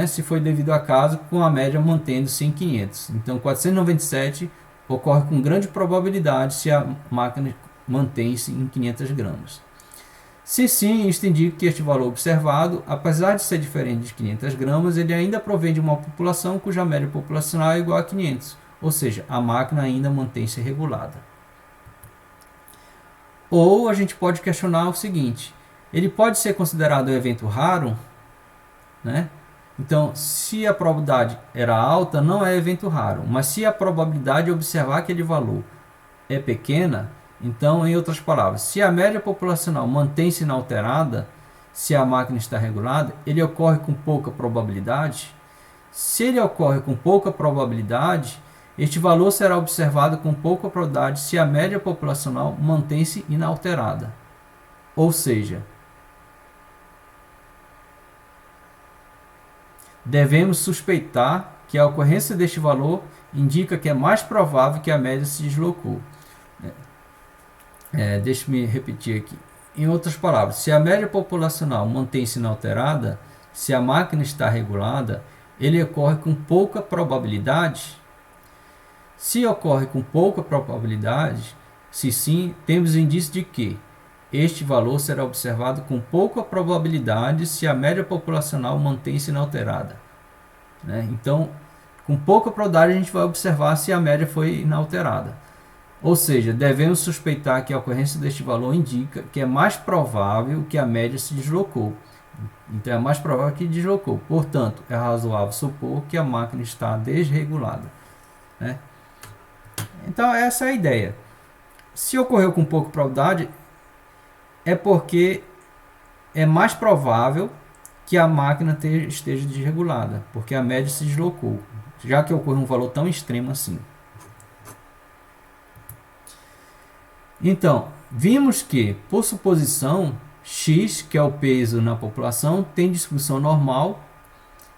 Se foi devido ao acaso, com a média mantendo-se em 500. Então 497 ocorre com grande probabilidade se a máquina mantém-se em 500 gramas. Se sim, isso indica que este valor observado, apesar de ser diferente de 500 gramas, ele ainda provém de uma população cuja média populacional é igual a 500, ou seja, a máquina ainda mantém-se regulada. Ou a gente pode questionar o seguinte: ele pode ser considerado um evento raro, né? Então, se a probabilidade era alta, não é evento raro, mas se a probabilidade de observar aquele valor é pequena, então, em outras palavras, se a média populacional mantém-se inalterada, se a máquina está regulada, ele ocorre com pouca probabilidade. Se ele ocorre com pouca probabilidade, este valor será observado com pouca probabilidade se a média populacional mantém-se inalterada. Ou seja, devemos suspeitar que a ocorrência deste valor indica que é mais provável que a média se deslocou. Deixe-me repetir aqui. Em outras palavras, se a média populacional mantém-se inalterada, se a máquina está regulada, ele ocorre com pouca probabilidade. Se ocorre com pouca probabilidade, se sim, temos indício de que este valor será observado com pouca probabilidade se a média populacional mantém-se inalterada. Então, com pouca probabilidade a gente vai observar se a média foi inalterada. Ou seja, devemos suspeitar que a ocorrência deste valor indica que é mais provável que a média se deslocou. Então, é mais provável que deslocou. Portanto, é razoável supor que a máquina está desregulada. Então, essa é a ideia. Se ocorreu com pouca probabilidade, é porque é mais provável que a máquina esteja desregulada, porque a média se deslocou, já que ocorre um valor tão extremo assim. Então, vimos que, por suposição, x, que é o peso na população, tem distribuição normal,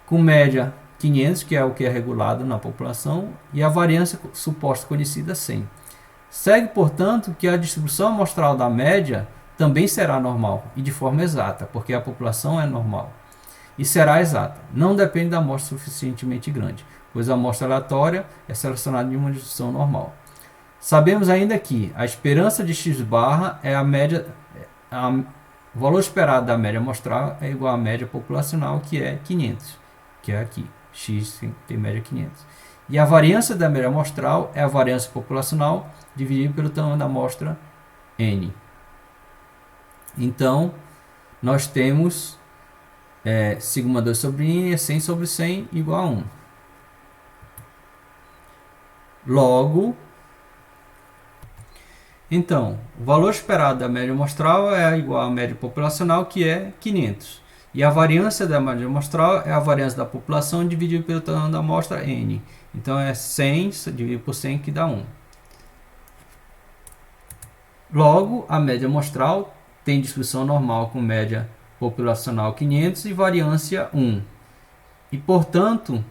com média 500, que é o que é regulado na população, e a variância suposta conhecida 100. Segue, portanto, que a distribuição amostral da média também será normal, e de forma exata, porque a população é normal. E será exata, não depende da amostra suficientemente grande, pois a amostra aleatória é selecionada de uma distribuição normal. Sabemos ainda que a esperança de x barra é a média, o valor esperado da média amostral é igual à média populacional, que é 500, que é aqui, x tem média 500. E a variância da média amostral é a variância populacional dividido pelo tamanho da amostra n. Então, nós temos sigma 2 sobre n é 100 sobre 100 igual a 1. Logo, então, o valor esperado da média amostral é igual à média populacional, que é 500. E a variância da média amostral é a variância da população dividido pelo tamanho da amostra n. Então, é 100 dividido por 100, que dá 1. Logo, a média amostral tem distribuição normal com média populacional 500 e variância 1. E, portanto,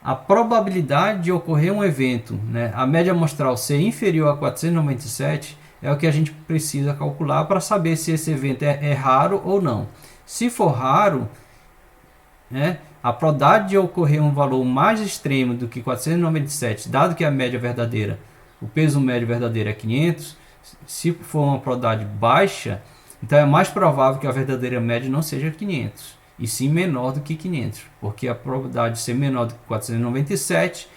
a probabilidade de ocorrer um evento, a média amostral ser inferior a 497, é o que a gente precisa calcular para saber se esse evento é raro ou não. Se for raro, a probabilidade de ocorrer um valor mais extremo do que 497, dado que a média verdadeira, o peso médio verdadeiro é 500, se for uma probabilidade baixa, então é mais provável que a verdadeira média não seja 500, e sim menor do que 500, porque a probabilidade de ser menor do que 497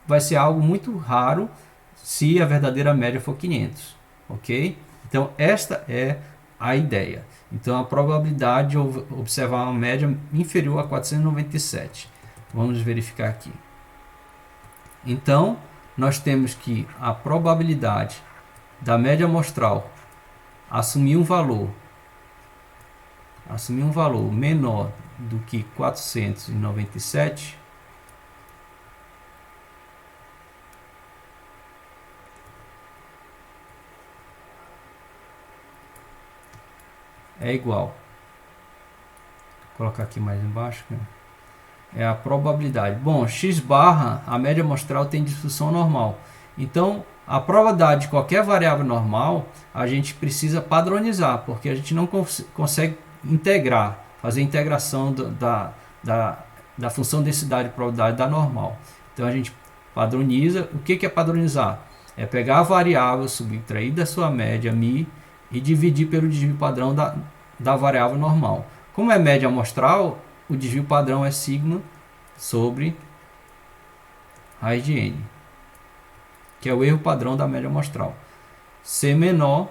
vai ser algo muito raro se a verdadeira média for 500, ok? Então esta é a ideia. Então a probabilidade de observar uma média inferior a 497. Vamos verificar aqui. Então nós temos que a probabilidade da média amostral assumir um valor menor do que 497 é igual, vou colocar aqui mais embaixo, é a probabilidade. Bom, x barra, a média amostral tem distribuição normal, então a probabilidade de qualquer variável normal a gente precisa padronizar, porque a gente não consegue integrar, fazer a integração da função densidade e probabilidade da normal. Então a gente padroniza. O que é padronizar? É pegar a variável, subtrair da sua média μ e dividir pelo desvio padrão da variável normal. Como é média amostral, o desvio padrão é sigma sobre raiz de n. que é o erro padrão da média amostral. ser menor,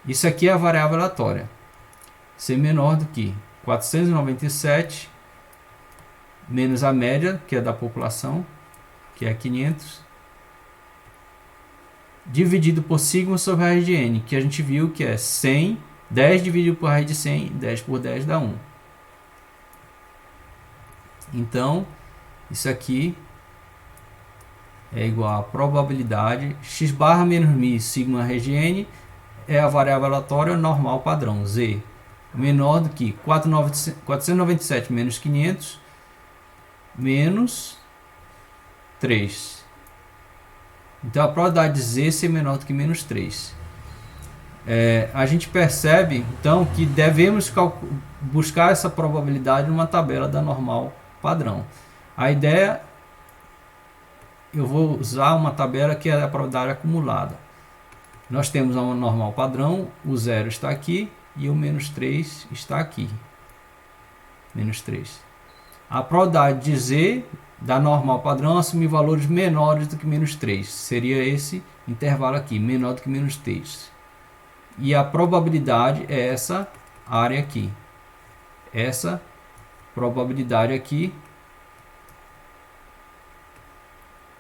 isso aqui é a variável aleatória, ser menor do que 497 menos a média, que é da população, que é 500, dividido por sigma sobre a raiz de n, que a gente viu que é 100, 10 dividido por raiz de 100, 10 por 10 dá 1. Então, isso aqui é igual a probabilidade x barra menos mi sigma raiz de n é a variável aleatória normal padrão, z, menor do que 497 menos 500 menos 3. Então a probabilidade de z ser menor do que menos 3. A gente percebe então que devemos buscar essa probabilidade numa tabela da normal padrão. A ideia, eu vou usar uma tabela que é a probabilidade acumulada. Nós temos uma normal padrão, o 0 está aqui e o menos 3 está aqui. Menos 3. A probabilidade de z da normal padrão assumir valores menores do que menos 3. Seria esse intervalo aqui, menor do que menos 3. E a probabilidade é essa área aqui. Essa probabilidade aqui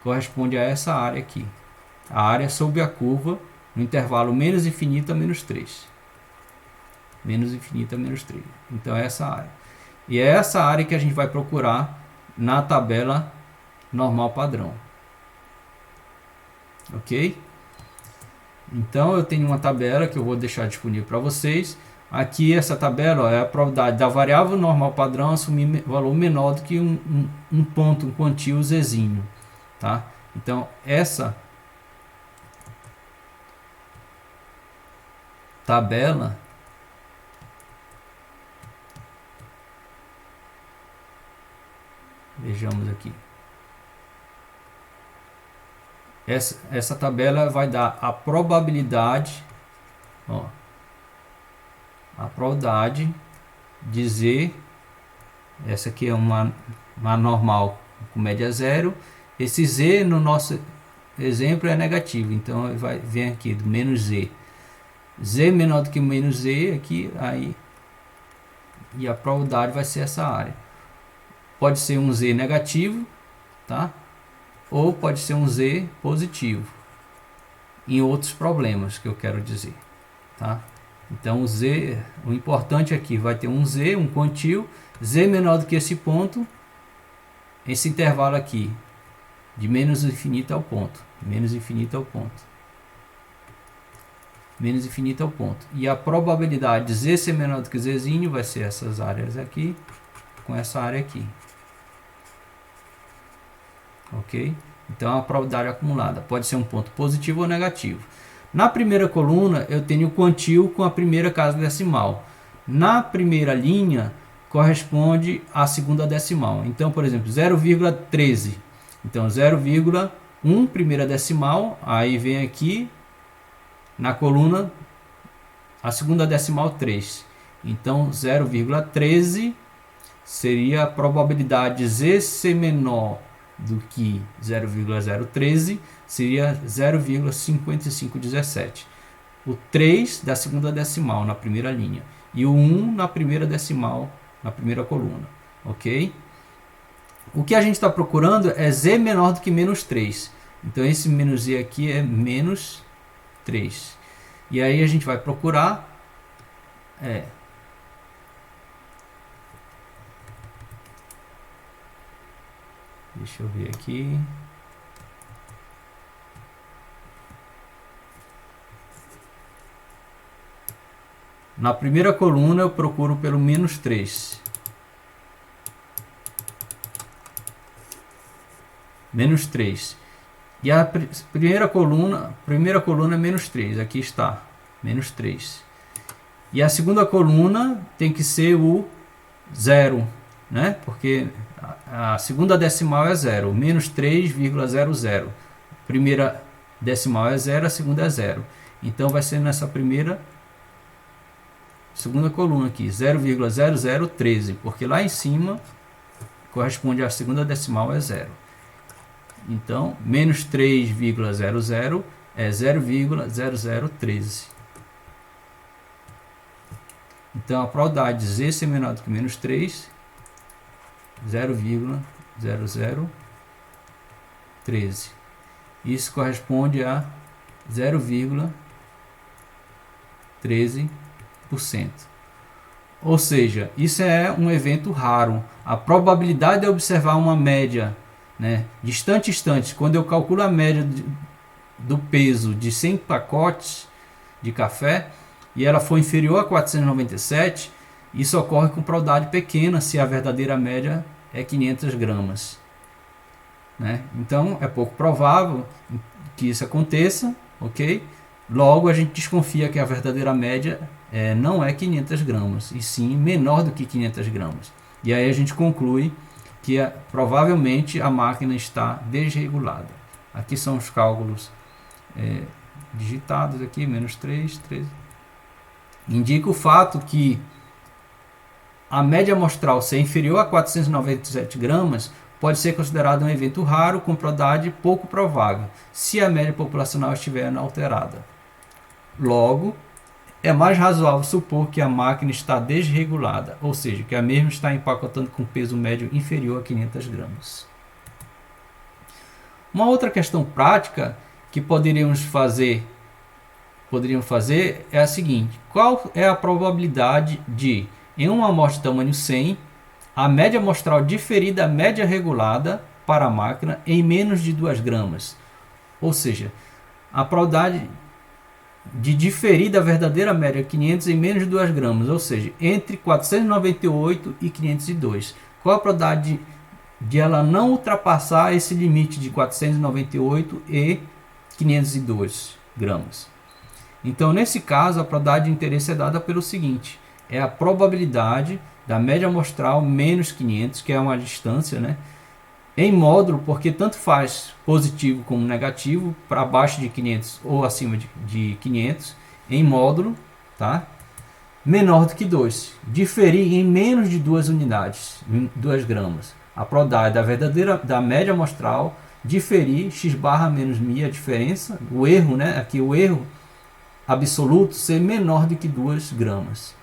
corresponde a essa área aqui. A área sob a curva no intervalo menos infinito a menos 3. Menos infinito a menos 3. Então é essa área. E é essa área que a gente vai procurar na tabela normal padrão. Ok? Então eu tenho uma tabela que eu vou deixar disponível para vocês. Aqui essa tabela é a probabilidade da variável normal padrão assumir valor menor do que um ponto, um quantio zzinho. Tá? Então essa tabela vejamos aqui. Essa tabela vai dar a probabilidade, ó, a probabilidade de z, essa aqui é uma normal com média zero, esse z no nosso exemplo é negativo, então vem aqui do menos z. Z menor do que menos z aqui, aí, e a probabilidade vai ser essa área. Pode ser um z negativo, tá? Ou pode ser um z positivo, em outros problemas que eu quero dizer, tá? Então o z, o importante aqui vai ter um z, um quantio, z menor do que esse ponto, esse intervalo aqui, de menos infinito ao ponto, menos infinito ao ponto, menos infinito ao ponto. E a probabilidade de z ser menor do que zzinho vai ser essas áreas aqui, com essa área aqui. Ok? Então a probabilidade acumulada pode ser um ponto positivo ou negativo. Na primeira coluna eu tenho o quantio com a primeira casa decimal. Na primeira linha corresponde à segunda decimal. Então, por exemplo, 0,13. Então 0,1 primeira decimal, aí vem aqui na coluna a segunda decimal 3. Então 0,13 seria a probabilidade de z ser menor do que 0,013, seria 0,5517. O 3 da segunda decimal na primeira linha e o 1 na primeira decimal na primeira coluna. Ok? O que a gente está procurando é z menor do que menos 3. Então esse menos z aqui é menos 3. E aí a gente vai procurar deixa eu ver aqui. Na primeira coluna eu procuro pelo menos 3. Menos 3. E a primeira coluna é menos 3. Aqui está. Menos 3. E a segunda coluna tem que ser o 0, né? Porque a segunda decimal é 0, menos 3,00. Primeira decimal é 0, a segunda é 0. Então vai ser nessa segunda coluna aqui, 0,0013, porque lá em cima corresponde à segunda decimal é 0. Então, menos 3,00 é 0,0013. Então, a probabilidade de Z ser menor do que menos 3, 0,0013. Isso corresponde a 0,13%. Ou seja, isso é um evento raro. A probabilidade de observar uma média, né, distante, quando eu calculo a média do peso de 100 pacotes de café e ela for inferior a 497, isso ocorre com probabilidade pequena se a verdadeira média é 500 gramas. Né? Então é pouco provável que isso aconteça, ok? Logo a gente desconfia que a verdadeira média não é 500 gramas, e sim menor do que 500 gramas. E aí a gente conclui que provavelmente a máquina está desregulada. Aqui são os cálculos digitados aqui, menos 3, 13. Indica o fato que a média amostral ser inferior a 497 gramas pode ser considerado um evento raro com probabilidade pouco provável, se a média populacional estiver inalterada. Logo, é mais razoável supor que a máquina está desregulada, ou seja, que a mesma está empacotando com peso médio inferior a 500 gramas. Uma outra questão prática que poderiam fazer é a seguinte: qual é a probabilidade de, em uma amostra de tamanho 100, a média amostral diferir da média regulada para a máquina em menos de 2 gramas? Ou seja, a probabilidade de diferir da verdadeira média 500 em menos de 2 gramas, ou seja, entre 498 e 502. Qual a probabilidade de ela não ultrapassar esse limite de 498 e 502 gramas? Então, nesse caso, a probabilidade de interesse é dada pelo seguinte: é a probabilidade da média amostral menos 500, que é uma distância, né, em módulo, porque tanto faz positivo como negativo, para baixo de 500 ou acima de 500, em módulo, tá? Menor do que 2. Diferir em menos de 2 unidades, 2 gramas. A probabilidade da média amostral diferir x barra menos μ, a diferença, o erro, né? Aqui o erro absoluto ser menor do que 2 gramas.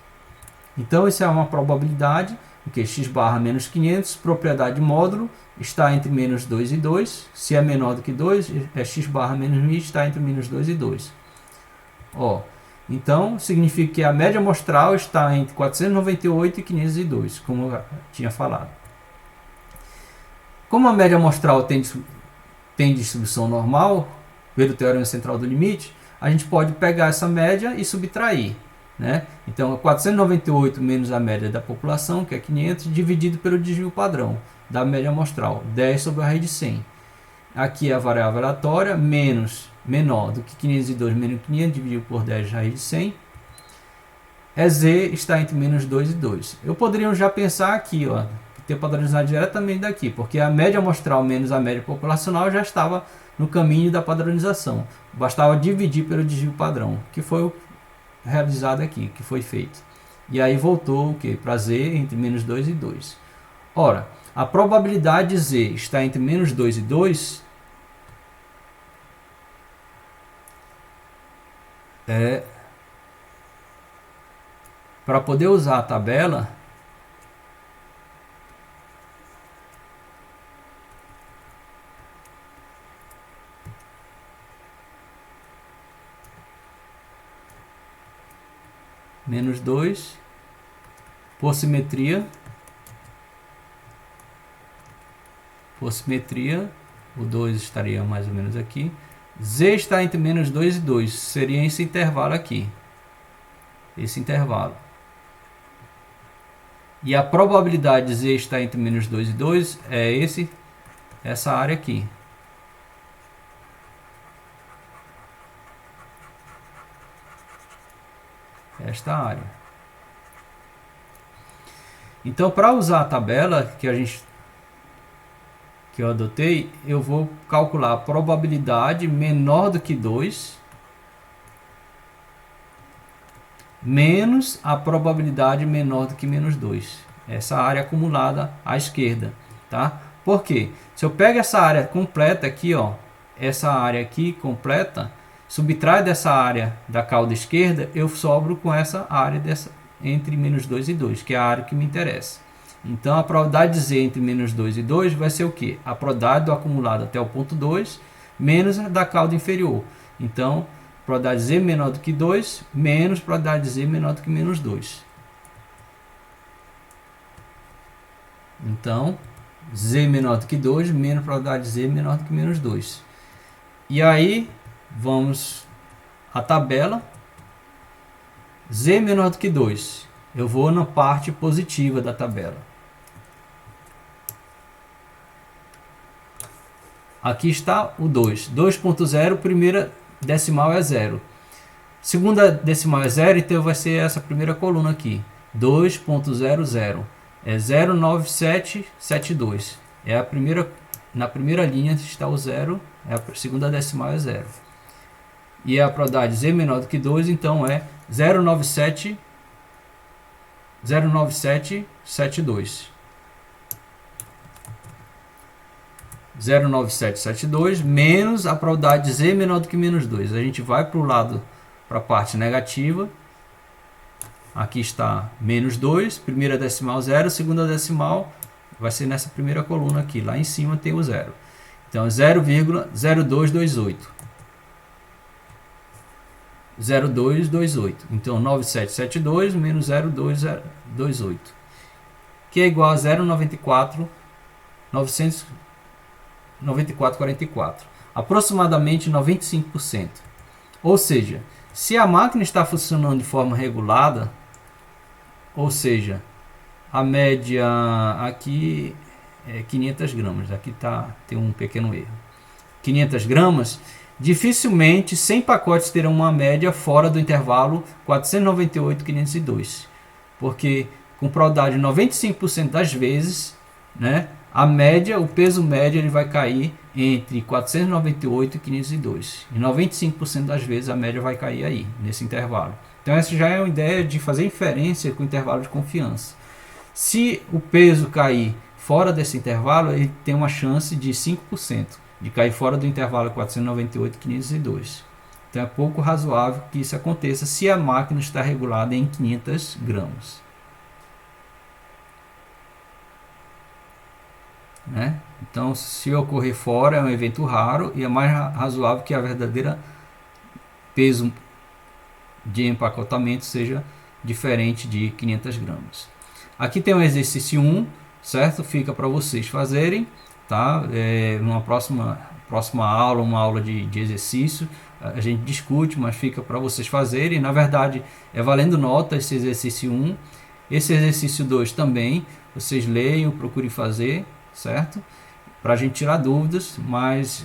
Então, isso é uma probabilidade, porque x barra menos 500, propriedade de módulo, está entre menos 2 e 2. Se é menor do que 2, é x barra menos μ, está entre menos 2 e 2. Então, significa que a média amostral está entre 498 e 502, como eu tinha falado. Como a média amostral tem distribuição normal, pelo teorema central do limite, a gente pode pegar essa média e subtrair. Né? Então, 498 menos a média da população, que é 500, dividido pelo desvio padrão da média amostral, 10 sobre a raiz de 100. Aqui é a variável aleatória, menor do que 502 menos 500, dividido por 10 raiz de 100. Z está entre menos 2 e 2. Eu poderia já pensar aqui, ter padronizado diretamente daqui, porque a média amostral menos a média populacional já estava no caminho da padronização. Bastava dividir pelo desvio padrão, que foi o realizado aqui, que foi feito. E aí voltou o que? Para Z entre menos 2 e 2. Ora, a probabilidade de Z está entre menos 2 e 2 para poder usar a tabela, menos 2 por simetria, o 2 estaria mais ou menos aqui. Z está entre menos 2 e 2, seria esse intervalo aqui, esse intervalo. E a probabilidade de Z estar entre menos 2 e 2 é essa área aqui. Esta área. Então, para usar a tabela que eu adotei, eu vou calcular a probabilidade menor do que 2 menos a probabilidade menor do que menos 2. Essa área acumulada à esquerda, tá? Por quê? Se eu pego essa área completa aqui, ó, essa área aqui completa, subtrai dessa área da cauda esquerda, eu sobro com essa área entre menos 2 e 2, que é a área que me interessa. Então a probabilidade de Z entre menos 2 e 2 vai ser o quê? A probabilidade do acumulado até o ponto 2 menos a da cauda inferior. Então, probabilidade de Z menor do que 2 menos probabilidade de Z menor do que menos 2. Então, Z menor do que 2 menos probabilidade de Z menor do que menos 2. E aí, vamos à tabela. Z menor do que 2. Eu vou na parte positiva da tabela. Aqui está o 2. 2.0, primeira decimal é 0. Segunda decimal é 0, então vai ser essa primeira coluna aqui. 2.00. É 09772. É a primeira, na primeira linha está o 0, a segunda decimal é 0. E a probabilidade Z menor do que 2, então é 09772. 09772 menos a probabilidade de Z menor do que menos 2. A gente vai para o lado, para a parte negativa. Aqui está menos 2, primeira decimal 0, segunda decimal vai ser nessa primeira coluna aqui. Lá em cima tem o 0. Então é 0,0228. 0228. Então 9772 menos 0228. Que é igual a 0,9444. Aproximadamente 95%. Ou seja, se a máquina está funcionando de forma regulada, ou seja, a média aqui é 500 gramas. Aqui tem um pequeno erro. 500 gramas, dificilmente 100 pacotes terão uma média fora do intervalo 498,502. Porque com probabilidade de 95% das vezes, né, a média, o peso médio, ele vai cair entre 498 e 502. E 95% das vezes a média vai cair aí, nesse intervalo. Então essa já é uma ideia de fazer inferência com intervalo de confiança. Se o peso cair fora desse intervalo, ele tem uma chance de 5% de cair fora do intervalo 498 e 502. Então é pouco razoável que isso aconteça se a máquina está regulada em 500 gramas. Né? Então, se ocorrer fora, é um evento raro e é mais razoável que a verdadeira peso de empacotamento seja diferente de 500 gramas. Aqui tem o exercício 1, certo? Fica para vocês fazerem, tá? Numa próxima aula, uma aula de exercício, a gente discute, mas fica para vocês fazerem. Na verdade, é valendo nota esse exercício 1. Esse exercício 2 também, vocês leiam, procurem fazer, certo? Para a gente tirar dúvidas, mas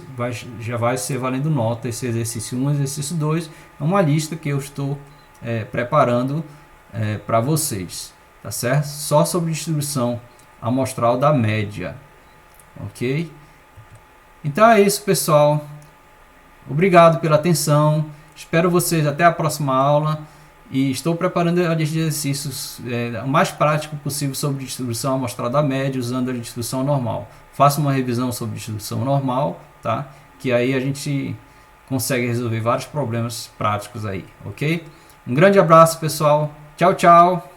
já vai ser valendo nota esse exercício 1, exercício 2. É uma lista que eu estou preparando para vocês, tá certo? Só sobre distribuição amostral da média, ok? Então é isso, pessoal. Obrigado pela atenção. Espero vocês até a próxima aula. E estou preparando a lista de exercícios o mais prático possível sobre distribuição amostral da média usando a distribuição normal. Faça uma revisão sobre distribuição normal, tá? Que aí a gente consegue resolver vários problemas práticos aí, ok? Um grande abraço, pessoal. Tchau, tchau.